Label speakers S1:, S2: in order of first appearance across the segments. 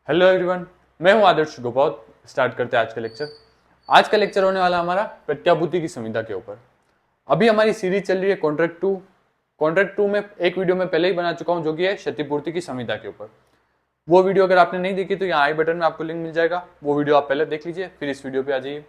S1: Hello everyone, मैं हूं आदर्श Gopal. Start करते हैं आज का लेक्चर। आज का लेक्चर होने वाला हमारा प्रत्याभूति की संविदा के ऊपर। अभी हमारी सीरीज चल रही है कॉन्ट्रैक्ट टू। कॉन्ट्रैक्ट टू में एक वीडियो में पहले ही बना चुका हूं जो कि है क्षतिपूर्ति की संविदा के ऊपर। वो वीडियो अगर आपने नहीं देखी तो यहाँ आई बटन में आपको लिंक मिल जाएगा, वो वीडियो आप पहले देख लीजिए, फिर इस वीडियो पे आ जाइए।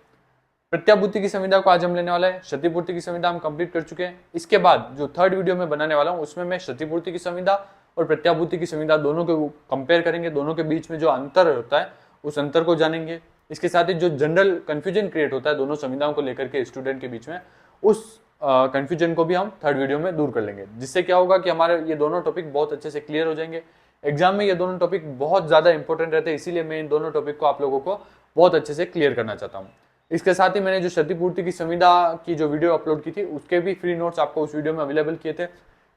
S1: प्रत्याभूति की संविदा को आज हम लेने वाला है। क्षतिपूर्ति की संविदा हम कंप्लीट कर चुके हैं। इसके बाद जो थर्ड वीडियो में बनाने वाला हूँ उसमें मैं क्षतिपूर्ति की संविदा और प्रत्याभूति की संविदा दोनों को कंपेयर करेंगे, दोनों के बीच में जो अंतर होता है उस अंतर को जानेंगे। इसके साथ ही जो जनरल कंफ्यूजन क्रिएट होता है दोनों संविधाओं को लेकर के स्टूडेंट के बीच में, उस कंफ्यूजन को भी हम थर्ड वीडियो में दूर कर लेंगे, जिससे क्या होगा कि हमारे ये दोनों टॉपिक बहुत अच्छे से क्लियर हो जाएंगे। एग्जाम में ये दोनों टॉपिक बहुत ज्यादा इंपॉर्टेंट रहते हैं, इसीलिए मैं इन दोनों टॉपिक को आप लोगों को बहुत अच्छे से क्लियर करना चाहता हूँ। इसके साथ ही मैंने जो क्षतिपूर्ति की संविदा की जो वीडियो अपलोड की थी उसके भी फ्री नोट्स आपको उस वीडियो में अवेलेबल किए थे।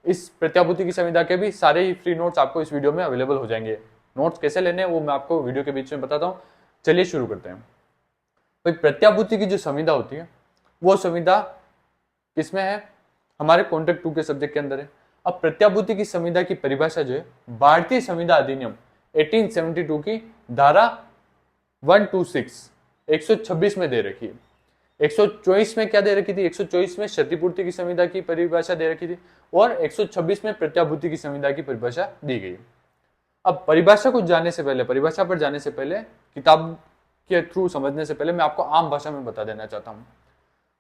S1: इस प्रत्याभूति की संविदा के भी सारे ही फ्री नोट्स आपको इस वीडियो में अवेलेबल हो जाएंगे। नोट्स कैसे लेने हैं वो मैं आपको वीडियो के बीच में बताता हूँ। चलिए शुरू करते हैं। भाई, प्रत्याभूति की जो संविदा होती है वो संविदा किसमें है? हमारे कॉन्ट्रैक्ट टू के सब्जेक्ट के अंदर है। अब प्रत्याभूति की संविदा की परिभाषा जो है भारतीय संविदा अधिनियम 1872 की धारा 126 126 में दे रखी है। 124 में क्या दे रखी थी? 124 में क्षतिपूर्ति की संविदा की परिभाषा दे रखी थी और 126 में प्रत्याभूति की संविदा की परिभाषा दी गई। अब परिभाषा को जानने से पहले, परिभाषा पर जाने से पहले, किताब के थ्रू समझने से पहले मैं आपको आम भाषा में बता देना चाहता हूँ।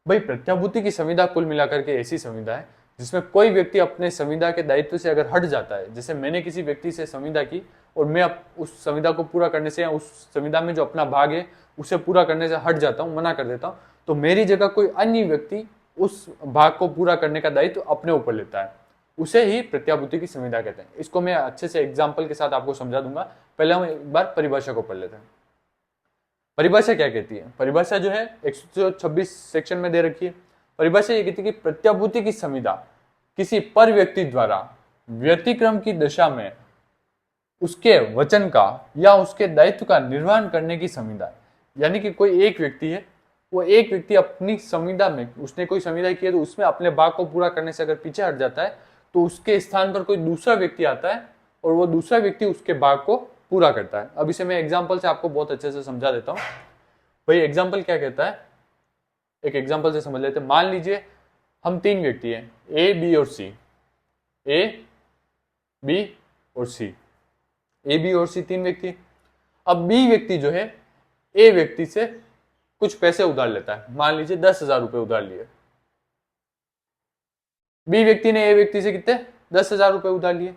S1: भाई, प्रत्याभूति की संविदा कुल मिलाकर के ऐसी संविदा है जिसमें कोई व्यक्ति अपने संविदा के दायित्व से अगर हट जाता है, जैसे मैंने किसी व्यक्ति से संविदा की और मैं उस संविदा को पूरा करने से या उस संविदा में जो अपना भाग है उसे पूरा करने से हट जाता हूँ, मना कर देता हूँ, तो मेरी जगह कोई अन्य व्यक्ति उस भाग को पूरा करने का दायित्व अपने ऊपर लेता है, उसे ही प्रत्याभूति की संविदा कहते हैं। इसको मैं अच्छे से एग्जाम्पल के साथ आपको समझा दूंगा। पहले हम एक बार परिभाषा को पढ़ लेते हैं। परिभाषा क्या कहती है? परिभाषा जो है 126 सेक्शन में दे रखी है। परिभाषा ये कहती है कि प्रत्याभूति की संविदा किसी पर व्यक्ति द्वारा व्यतिक्रम की दशा में उसके वचन का या उसके दायित्व का निर्वहन करने की संविदा है। यानी कि कोई एक व्यक्ति है, वो एक व्यक्ति अपनी संविदा में, उसने कोई संविदा की है तो उसमें अपने भाग को पूरा करने से अगर पीछे हट जाता है तो उसके स्थान पर कोई दूसरा व्यक्ति आता है और वो दूसरा व्यक्ति उसके भाग को पूरा करता है। अब इसे मैं एग्जाम्पल से आपको बहुत अच्छे से समझा देता हूँ। भाई, एग्जाम्पल क्या कहता है, एक एग्जाम्पल से समझ लेते हैं। मान लीजिए हम तीन व्यक्ति हैं, ए, बी और सी। ए, बी और सी, ए, बी और सी तीन व्यक्ति। अब बी व्यक्ति जो है ए व्यक्ति से कुछ पैसे उधार लेता है, मान लीजिए 10,000 रुपए उधार लिए। बी व्यक्ति ने ए व्यक्ति से कितने? 10,000 रुपए उधार लिए।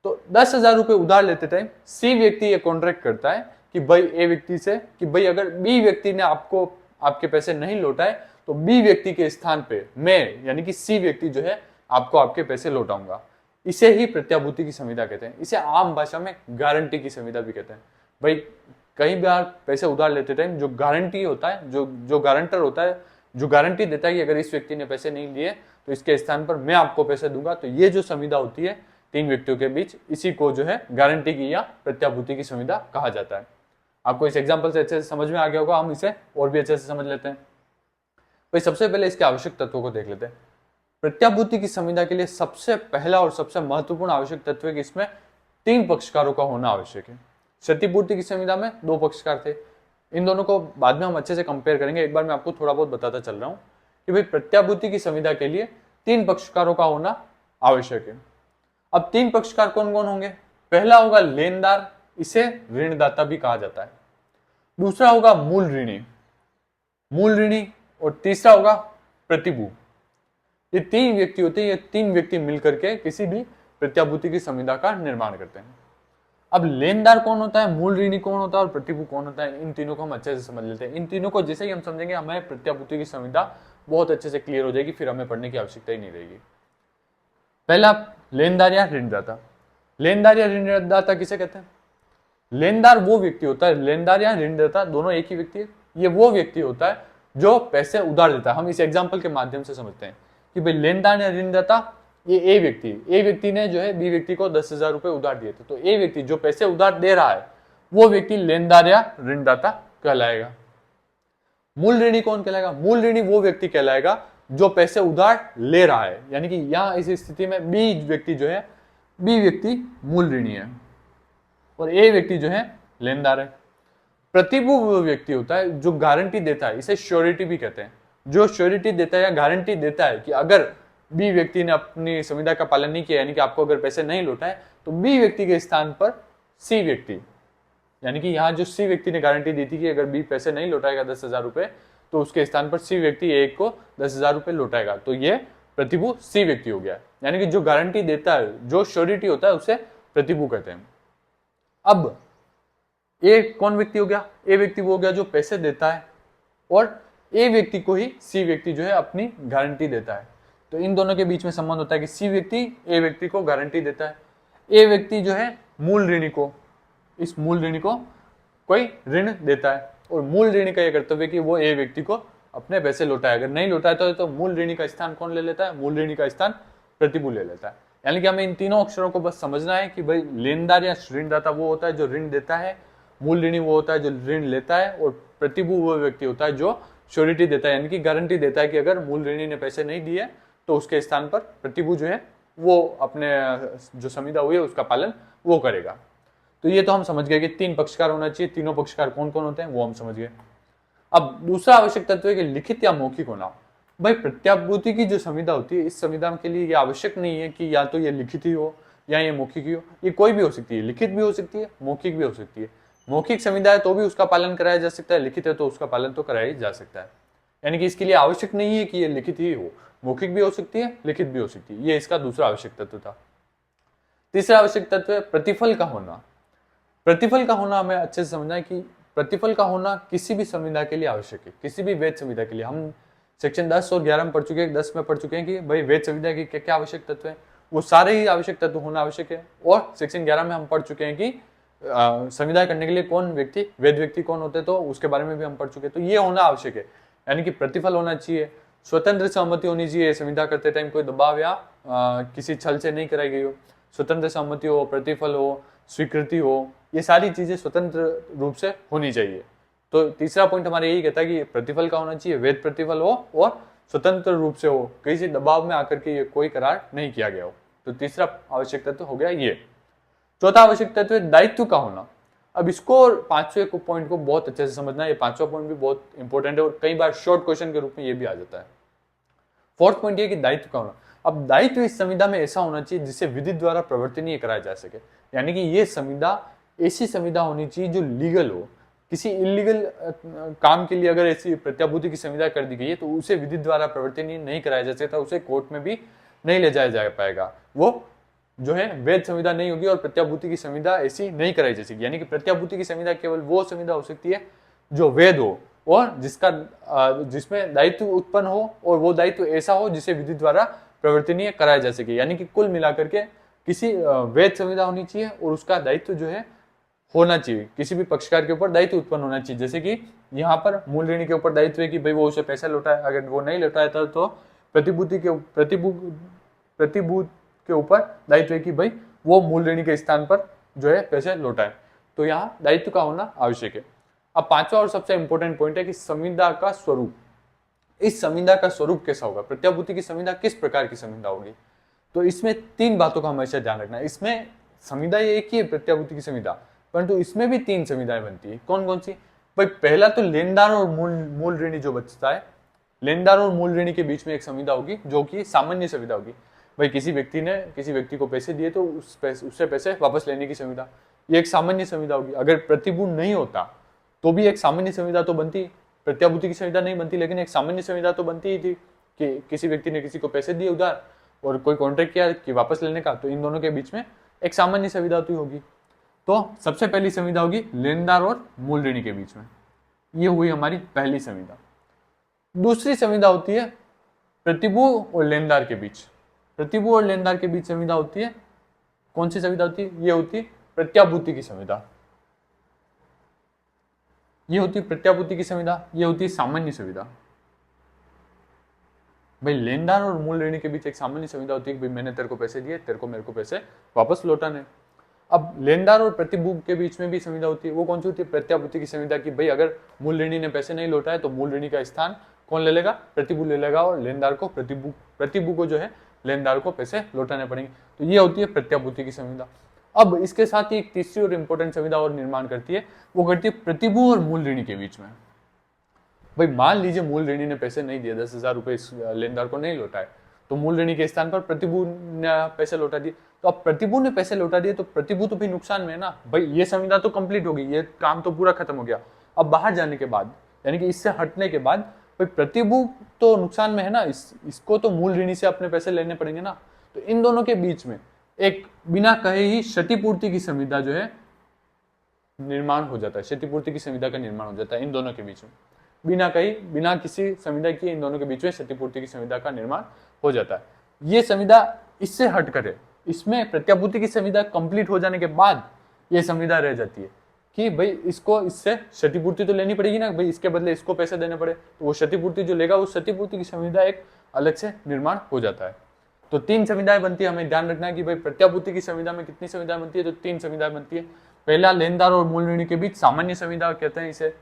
S1: तो 10,000 रुपए उधार लेते टाइम सी व्यक्ति ये कॉन्ट्रैक्ट करता है कि भाई ए व्यक्ति से कि भाई अगर बी व्यक्ति ने आपको आपके पैसे नहीं लौटाए तो बी व्यक्ति के स्थान पे मैं यानी कि सी व्यक्ति जो है आपको आपके पैसे लौटाऊंगा। इसे ही प्रत्याभूति की संविदा कहते हैं। इसे आम भाषा में गारंटी की संविदा भी कहते हैं। भाई, कई बार पैसे उधार लेते टाइम जो गारंटी होता है, जो गारंटर होता है, जो गारंटी देता है कि अगर इस व्यक्ति ने पैसे नहीं लिए तो इसके स्थान पर मैं आपको पैसे दूंगा, तो ये जो संविदा होती है तीन व्यक्तियों के बीच, इसी को जो है गारंटी की या प्रत्याभूति की संविदा कहा जाता है। आपको इस एग्जाम्पल से अच्छे से समझ में आ गया होगा, हम इसे और भी अच्छे से समझ लेते हैं। भाई, सबसे पहले इसके आवश्यक तत्वों को देख लेते हैं। प्रत्याभूति की संविदा के लिए सबसे पहला और सबसे महत्वपूर्ण आवश्यक तत्व है कि इसमें तीन पक्षकारों का होना आवश्यक है। क्षतिपूर्ति की संविदा में दो पक्षकार थे। इन दोनों को बाद में हम अच्छे से कंपेयर करेंगे। एक बार मैं आपको थोड़ा बहुत बताता चल रहा हूं कि भाई प्रत्याभूति की संविदा के लिए तीन पक्षकारों का होना आवश्यक है। अब तीन पक्षकार कौन कौन होंगे? पहला होगा लेनदार, इसे ऋणदाता भी कहा जाता है। दूसरा होगा मूल ऋणी, और तीसरा होगा प्रतिभू। ये तीन व्यक्ति होते हैं। ये तीन व्यक्ति मिलकर के किसी भी प्रत्याभूति की संविदा का निर्माण करते हैं। अब लेनदार कौन होता है, मूल ऋणी कौन होता है और प्रतिभू कौन होता है, इन तीनों को हम अच्छे से समझ लेते हैं। इन तीनों को जैसे ही हम समझेंगे हमें प्रत्याभूति की संविदा बहुत अच्छे से क्लियर हो जाएगी, फिर हमें पढ़ने की आवश्यकता ही नहीं रहेगी। पहला, लेनदार या ऋणदाता। लेनदार या ऋणदाता किसे कहते हैं? लेनदार वो व्यक्ति होता है, लेनदार या ऋणदाता दोनों एक ही व्यक्ति है। ये वो व्यक्ति होता है जो पैसे उधार देता है। हम इस एग्जाम्पल के माध्यम से समझते हैं कि भाई लेनदार या ऋणदाता, ये ए व्यक्ति ने जो है बी व्यक्ति को 10,000 रुपए उधार दिए थे, तो ए व्यक्ति जो पैसे उधार दे रहा है वो व्यक्ति लेनदार या ऋणदाता कहलाएगा। मूल ऋणी कौन कहलाएगा? मूल ऋणी वो व्यक्ति कहलाएगा जो पैसे उधार ले रहा है। यानी कि यहां इस स्थिति में बी व्यक्ति जो है, बी व्यक्ति मूल ऋणी है और ए व्यक्ति जो है लेनदार है। प्रतिभू वो व्यक्ति होता है जो गारंटी देता है, इसे श्योरिटी भी कहते हैं। जो श्योरिटी देता है या गारंटी देता है कि अगर बी व्यक्ति ने अपनी संविदा का पालन नहीं किया, यानी कि आपको अगर पैसे नहीं लौटाए, तो बी व्यक्ति के स्थान पर सी व्यक्ति, यानी कि यहाँ जो सी व्यक्ति ने गारंटी दी थी कि अगर बी पैसे नहीं लौटाएगा 10,000 रुपए, तो उसके स्थान पर सी व्यक्ति ए को 10,000 रुपए लौटाएगा। तो ये प्रतिभू सी व्यक्ति हो गया, यानी कि जो गारंटी देता है, जो श्योरिटी होता है, उसे प्रतिभू कहते हैं। अब ए कौन व्यक्ति हो गया? ए व्यक्ति वो हो गया जो पैसे देता है, और ए व्यक्ति को ही सी व्यक्ति जो है अपनी गारंटी देता है। तो इन दोनों के बीच में संबंध होता है कि सी व्यक्ति ए व्यक्ति को गारंटी देता है। ए व्यक्ति जो है मूल ऋणी को, इस मूल ऋणी को कोई ऋण देता है, और मूल ऋणी का यह कर्तव्य है कि वो ए व्यक्ति को अपने पैसे लौटाए। अगर नहीं लौटाए तो मूल ऋणी का स्थान कौन ले लेता है? मूल ऋणी का स्थान प्रतिभू ले लेता है। यानी कि हमें इन तीनों अक्षरों को बस समझना है कि भाई लेनदार या ऋणदाता वो होता है जो ऋण देता है, मूल ऋणी वो होता है जो ऋण लेता है, और प्रतिभू वो व्यक्ति होता है जो श्योरिटी देता है, यानी कि गारंटी देता है कि अगर मूल ऋणी ने पैसे नहीं दिए तो उसके स्थान पर प्रतिभू जो है वो अपने जो संविदा हुई है उसका पालन वो करेगा। तो ये तो हम समझ गए कि तीन पक्षकार होना चाहिए। तीनों पक्षकार कौन कौन होते हैं वो हम समझ गए। अब दूसरा आवश्यक तत्व है कि लिखित या मौखिक होना। भाई प्रत्याभूति की जो संविदा होती है, इस संविदा के लिए ये आवश्यक नहीं है कि या तो ये लिखित ही हो या ये मौखिक ही हो, ये कोई भी हो सकती है, लिखित भी हो सकती है, मौखिक भी हो सकती है। मौखिक संविदा है तो भी उसका पालन कराया जा सकता है, लिखित है तो उसका पालन तो कराया ही जा सकता है। यानी कि इसके लिए आवश्यक नहीं है कि ये लिखित ही हो, मौखिक भी हो सकती है, लिखित भी हो सकती है। ये इसका दूसरा आवश्यक तत्व था। तीसरा आवश्यक तत्व है प्रतिफल का होना। प्रतिफल का होना हमें अच्छे से समझना है कि प्रतिफल का होना किसी भी संविदा के लिए आवश्यक है, किसी भी वैध संविदा के लिए। हम सेक्शन 10 और 11 में पढ़ चुके हैं, 10 में पढ़ चुके हैं कि भाई वैध संविदा के क्या क्या आवश्यक तत्व है, वो सारे ही आवश्यक तत्व होना आवश्यक है। और सेक्शन 11 में हम पढ़ चुके हैं कि संविदा करने के लिए कौन व्यक्ति, वैध व्यक्ति कौन होते, तो उसके बारे में भी हम पढ़ चुके हैं। तो ये होना आवश्यक है, यानी कि प्रतिफल होना चाहिए, स्वतंत्र सहमति होनी चाहिए, संविदा करते टाइम कोई दबाव या किसी छल से नहीं कराई गई हो, स्वतंत्र सहमति हो, प्रतिफल हो, स्वीकृति हो, ये सारी चीजें स्वतंत्र रूप से होनी चाहिए। तो तीसरा पॉइंट हमारे यही कहता है कि प्रतिफल का होना चाहिए, वैध प्रतिफल हो और स्वतंत्र रूप से हो, किसी दबाव में आकर के ये कोई करार नहीं किया गया हो। तो तीसरा आवश्यक तत्व हो गया ये। चौथा आवश्यक तत्व है दायित्व का होना। अब इसको और पांचवें पॉइंट को बहुत अच्छे से समझना है, ये पांचवा पॉइंट भी बहुत इंपॉर्टेंट है और कई बार शॉर्ट क्वेश्चन के रूप में ये भी आ जाता है। फोर्थ पॉइंट ये कि दायित्व का होना। अब दायित्व इस संविदा में ऐसा होना चाहिए जिसे विधि द्वारा प्रवर्तनीय कराया जा सके, यानी कि ये संविदा ऐसी संविदा होनी चाहिए जो लीगल हो। किसी इलीगल काम के लिए अगर ऐसी प्रत्याभूति की संविदा कर दी गई है तो उसे विधि द्वारा प्रवर्तनीय नहीं कराया जा सकता, उसे कोर्ट में भी नहीं ले जाया जा पाएगा, वो जो है वैध संविदा नहीं होगी। और प्रत्याभूति की संविदा ऐसी नहीं कराई जा सकती, यानी कि प्रत्याभूति की संविदा केवल वो संविदा हो सकती है जो वैध हो और जिसमें दायित्व उत्पन्न हो, और वो दायित्व ऐसा हो जिसे विधि द्वारा प्रवर्तनीय कराया जा सके। यानी कि कुल मिलाकर के किसी वैध संविदा होनी चाहिए और उसका दायित्व जो है होना चाहिए, किसी भी पक्षकार के ऊपर दायित्व उत्पन्न होना चाहिए। जैसे कि यहाँ पर मूल ऋणी के ऊपर दायित्व है कि भाई वो उसे पैसा लौटाए, अगर वो नहीं लौटाया तो प्रतिभूत के ऊपर दायित्व है कि भाई वो मूल ऋणी के स्थान पर जो है पैसे लौटाए। तो यहाँ दायित्व का होना आवश्यक है। अब पांचवा और सबसे इंपॉर्टेंट पॉइंट है कि संविदा का स्वरूप। इस संविदा का स्वरूप कैसा होगा, प्रत्याभूति की संविदा किस प्रकार की संविदा होगी। तो इसमें तीन बातों का हमेशा ध्यान रखना है। इसमें संविदा ये एक ही है प्रत्याभूति की संविदा, परंतु इसमें भी तीन संविधाएं बनती है। कौन कौन सी? भाई पहला तो लेनदार और मूल ऋणी जो बचता है, लेनदार और मूल ऋणी के बीच में एक संविदा होगी जो कि सामान्य संविदा होगी। भाई किसी व्यक्ति ने किसी व्यक्ति को पैसे दिए तो उससे पैसे वापस लेने की संविदा, ये एक सामान्य संविदा होगी। अगर प्रतिभू नहीं होता तो भी एक सामान्य संविदा तो बनती, प्रत्याभूति की संविदा नहीं बनती, लेकिन एक सामान्य संविदा तो बनती ही थी कि किसी व्यक्ति ने किसी को पैसे दिए उधार और कोई कॉन्ट्रैक्ट किया कि वापस लेने का, तो इन दोनों के बीच में एक सामान्य संविदा तो होगी। तो सबसे पहली संविदा होगी लेनदार और मूल ऋणी के बीच में, ये हुई हमारी पहली संविदा। दूसरी संविदा होती है प्रतिभू और लेनदार के बीच। प्रतिभू और लेनदार के बीच संविदा होती है, कौन सी संविदा होती है? ये होती है प्रत्याभूति की संविदा, ये होती है प्रत्याभूति की संविदा, ये होती है सामान्य संविदा। भाई लेनदार और मूल ऋणी के बीच एक सामान्य संविदा होती है कि भाई मैंने तेरे को पैसे दिए, तेरे को मेरे को पैसे वापस लौटाने। अब लेनदार और प्रतिभू के बीच में भी संविदा होती है, वो कौन सी होती है? प्रत्याभूति की संविदा की भाई अगर मूल ऋणी ने पैसे नहीं लौटाए तो मूल ऋणी का स्थान कौन ले लेगा? प्रतिभू ले लेगा, और लेनदार को प्रतिभू को जो है लेनदार को पैसे लौटाने पड़ेंगे। तो ये होती है प्रत्याभूति की संविदा। अब इसके साथ ही एक तीसरी और इंपॉर्टेंट संविदा और निर्माण करती है, वो करती है प्रतिभू और मूल ऋणी के बीच में। भाई मान लीजिए मूल ऋणी ने पैसे नहीं दिए, 10,000 रुपए इस लेनदार को नहीं लौटाए, तो मूल ऋणी के स्थान पर प्रतिभू ने पैसे लौटा दिए। तो अब प्रतिभू ने पैसे लौटा दिए तो प्रतिभू तो भी नुकसान में है ना। भाई ये संविदा तो कंप्लीट हो गई, ये काम तो पूरा खत्म हो गया। अब बाहर जाने के बाद, यानी कि इससे हटने के बाद भाई प्रतिभू तो नुकसान में है ना, इसको तो मूल ऋणी से अपने पैसे लेने पड़ेंगे ना। तो इन दोनों के बीच में एक बिना कहे ही क्षतिपूर्ति की संविदा जो है निर्माण हो जाता है, क्षतिपूर्ति की संविदा का निर्माण हो जाता है इन दोनों के बीच में। बिना किसी संविदा के इन दोनों के बीच में क्षतिपूर्ति की संविदा का निर्माण हो जाता है। ये संविदा इससे हट कर है, इसमें प्रत्याभूति की संविदा कंप्लीट हो जाने के बाद ये संविदा रह जाती है कि भाई इसको इससे क्षतिपूर्ति तो लेनी पड़ेगी ना, भाई इसके बदले इसको पैसे देने पड़े, तो वो क्षतिपूर्ति जो लेगा उस क्षतिपूर्ति की संविदा एक अलग से निर्माण हो जाता है। तो 3 संविधाएं बनती है, हमें ध्यान रखना है कि भाई प्रत्याभूति की संविदा में कितनी संविधाएं बनती है, तो 3 संविधाएं बनती है। पहला लेनदार और मूल ऋणी के बीच सामान्य संविदा कहते हैं इसे,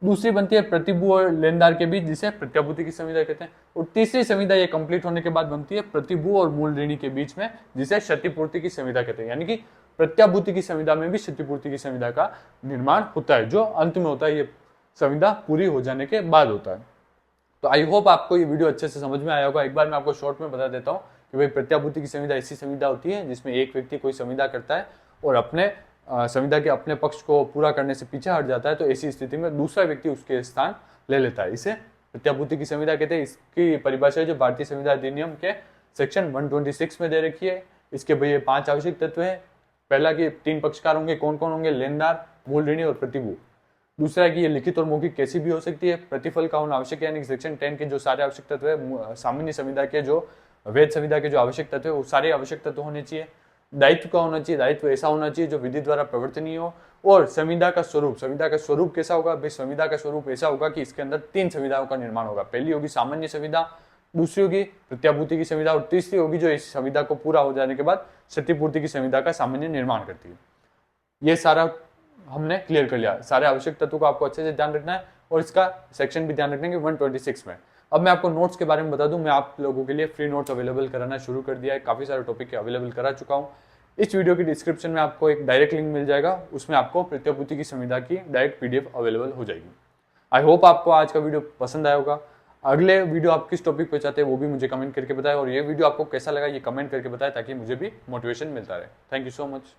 S1: दूसरी बनती है प्रतिभू और लेनदार के बीच जिसे प्रत्याभूति की संविदा कहते हैं, और तीसरी संविदा ये कंप्लीट होने के बाद बनती है प्रतिभू और मूल ऋणी के बीच में जिसे क्षतिपूर्ति की संविदा कहते हैं। यानी कि प्रत्याभूति की संविदा में भी क्षतिपूर्ति की संविदा का निर्माण होता है, जो अंत में होता है, ये संविदा पूरी हो जाने के बाद होता है। तो आई होप आपको ये वीडियो अच्छे से समझ में आया होगा। एक बार मैं आपको शॉर्ट में बता देता हूँ कि भाई प्रत्याभूति की संविदा ऐसी संविदा होती है जिसमें एक व्यक्ति कोई संविदा करता है और अपने संविदा के अपने पक्ष को पूरा करने से पीछे हट जाता है, तो ऐसी स्थिति में दूसरा व्यक्ति उसके स्थान ले लेता है, इसे प्रत्याभूति की संविदा कहते हैं। इसकी परिभाषा है जो भारतीय संविदा अधिनियम के सेक्शन 126 में दे रखी है। इसके भाई 5 आवश्यक तत्व है। पहला कि 3 पक्षकार होंगे, कौन कौन होंगे, लेनदार, मूल ऋणी और प्रतिभू। दूसरा कि ये लिखित और मौखिक कैसी भी हो सकती है। प्रतिफल का होना आवश्यक है, यानी सेक्शन 10 के जो सारे आवश्यक तत्व है, सामान्य संविदा के जो वैध संविदा के जो आवश्यक तत्व है वो सारे आवश्यक तत्व होने चाहिए। दायित्व का होना चाहिए, दायित्व ऐसा होना चाहिए जो विधि द्वारा प्रवर्तनीय हो। और संविदा का स्वरूप कैसा होगा, भाई संविदा का स्वरूप ऐसा होगा कि इसके अंदर 3 संविधाओं का निर्माण होगा। पहली होगी सामान्य संविदा, दूसरी होगी प्रत्याभूति की संविदा और तीसरी होगी जो इस संविदा को पूरा हो जाने के बाद क्षतिपूर्ति की संविदा का सामान्य निर्माण करती है। ये सारा हमने क्लियर कर लिया। सारे आवश्यक तत्वों को आपको अच्छे से ध्यान रखना है और इसका सेक्शन भी ध्यान रखना है 126 में। अब मैं आपको नोट्स के बारे में बता दूं, मैं आप लोगों के लिए फ्री नोट्स अवेलेबल कराना शुरू कर दिया है। काफी सारे टॉपिक अवेलेबल करा चुका हूं। इस वीडियो की डिस्क्रिप्शन में आपको एक डायरेक्ट लिंक मिल जाएगा, उसमें आपको प्रत्याभूति की संविदा की डायरेक्ट PDF अवेलेबल हो जाएगी। आई होप आपको आज का वीडियो पसंद आया होगा। अगले वीडियो आप किस टॉपिक पे चाहते हैं वो भी मुझे कमेंट करके बताएं, और ये वीडियो आपको कैसा लगा ये कमेंट करके बताएं ताकि मुझे भी मोटिवेशन मिलता रहे। Thank you so much.